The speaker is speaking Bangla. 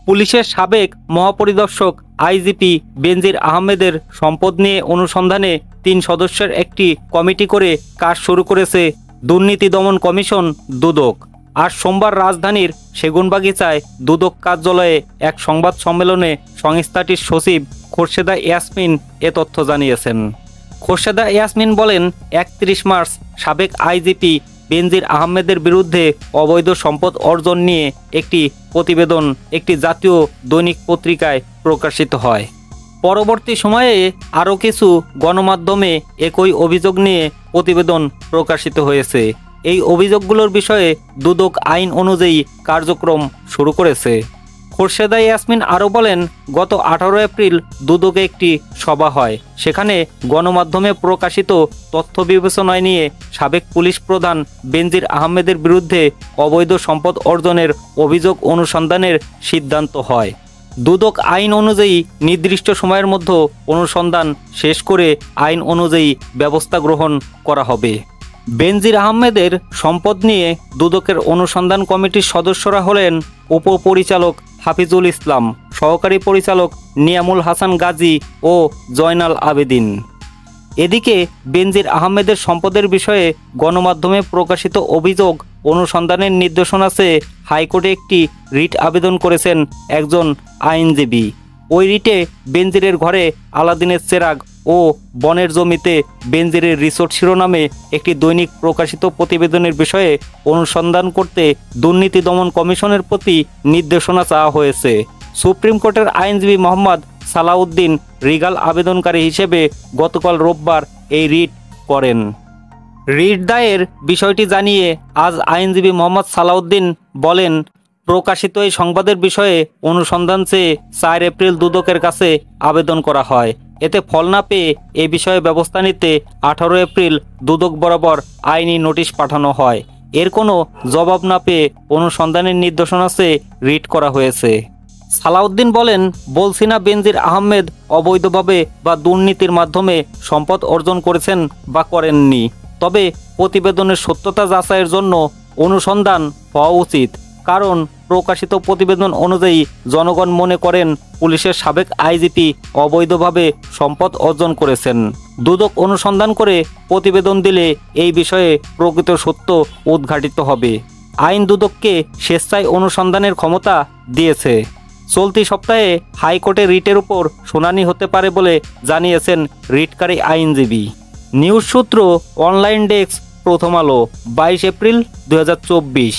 পুলিশের সাবেক মহাপরিদর্শক আইজিপি বেনজির আহমেদের সম্পদ নিয়ে অনুসন্ধানে 3 সদস্যের একটি কমিটি করে কাজ শুরু করেছে দুর্নীতি দমন কমিশন দুদক। আজ সোমবার রাজধানীর সেগুনবাগিচায় দুদক কার্যালয়ে এক সংবাদ সম্মেলনে সংস্থাটির সচিব খোরশেদা ইয়াসমিন এ তথ্য জানিয়েছেন। খোরশেদা ইয়াসমিন বলেন, 31 মার্চ সাবেক আইজিপি বেনজির আহমেদের বিরুদ্ধে অবৈধ সম্পদ অর্জন নিয়ে একটি প্রতিবেদন একটি জাতীয় দৈনিক পত্রিকায় প্রকাশিত হয়। পরবর্তী সময়ে আরও কিছু গণমাধ্যমে একই অভিযোগ নিয়ে প্রতিবেদন প্রকাশিত হয়েছে। এই অভিযোগগুলোর বিষয়ে দুদক আইন অনুযায়ী কার্যক্রম শুরু করেছে। খোরশেদা ইয়াসমিন আরও বলেন, গত 18 এপ্রিল দুদকে একটি সভা হয়। সেখানে গণমাধ্যমে প্রকাশিত তথ্য বিবেচনায় নিয়ে সাবেক পুলিশ প্রধান বেনজির আহমেদের বিরুদ্ধে অবৈধ সম্পদ অর্জনের অভিযোগ অনুসন্ধানের সিদ্ধান্ত হয়। দুদক আইন অনুযায়ী নির্দিষ্ট সময়ের মধ্যে অনুসন্ধান শেষ করে আইন অনুযায়ী ব্যবস্থা গ্রহণ করা হবে। বেনজির আহমেদের সম্পদ নিয়ে দুদকের অনুসন্ধান কমিটির সদস্যরা হলেন উপপরিচালক হাফিজুল ইসলাম, সহকারী পরিচালক নিয়ামুল হাসান গাজী ও জয়নাল আবেদিন। এদিকে বেনজির আহমেদের সম্পদের বিষয়ে গণমাধ্যমে প্রকাশিত অভিযোগ অনুসন্ধানের নির্দেশনা চেয়ে হাইকোর্টে একটি রিট আবেদন করেছেন একজন আইনজীবী। ওই রিটে বেনজিরের ঘরে আলাদিনের চেরাগ ও বনের জমিতে বেনজিরের রিসোর্ট শিরোনামে একটি দৈনিক প্রকাশিত প্রতিবেদনের বিষয়ে অনুসন্ধান করতে দুর্নীতি দমন কমিশনের প্রতি নির্দেশনা চাওয়া হয়েছে। সুপ্রিম কোর্টের আইনজীবী মোহাম্মদ সালাউদ্দিন রিগাল আবেদনকারী হিসেবে গতকাল রোববার এই রিট করেন। রিট দায়ের বিষয়টি জানিয়ে আজ আইনজীবী মোহাম্মদ সালাউদ্দিন বলেন, প্রকাশিত এই সংবাদের বিষয়ে অনুসন্ধান চেয়ে 4 এপ্রিল দুদকের কাছে আবেদন করা হয়। এতে ফল না পেয়ে এ বিষয়ে ব্যবস্থা নিতে 18 এপ্রিল দুদক বরাবর আইনি নোটিশ পাঠানো হয়। এর কোনো জবাব না পেয়ে অনুসন্ধানের নির্দেশনা চেয়ে রিট করা হয়েছে। সালাউদ্দিন বলেন, বলছি না বেনজির আহমেদ অবৈধভাবে বা দুর্নীতির মাধ্যমে সম্পদ অর্জন করেছেন বা করেননি, তবে প্রতিবেদনের সত্যতা যাচাইয়ের জন্য অনুসন্ধান হওয়া উচিত। কারণ প্রকাশিত প্রতিবেদন অনুযায়ী জনগণ মনে করেন পুলিশের সাবেক আইজিপি অবৈধভাবে সম্পদ অর্জন করেছেন। দুদক অনুসন্ধান করে প্রতিবেদন দিলে এই বিষয়ে প্রকৃত সত্য উদ্ঘাটিত হবে। আইন দুদককে স্বেচ্ছায় অনুসন্ধানের ক্ষমতা দিয়েছে। চলতি সপ্তাহে হাইকোর্টে রিটের উপর শুনানি হতে পারে বলে জানিয়েছেন রিটকারী আইনজীবী। নিউজ সূত্র, অনলাইন ডেস্ক, প্রথম আলো, 22 এপ্রিল 2024।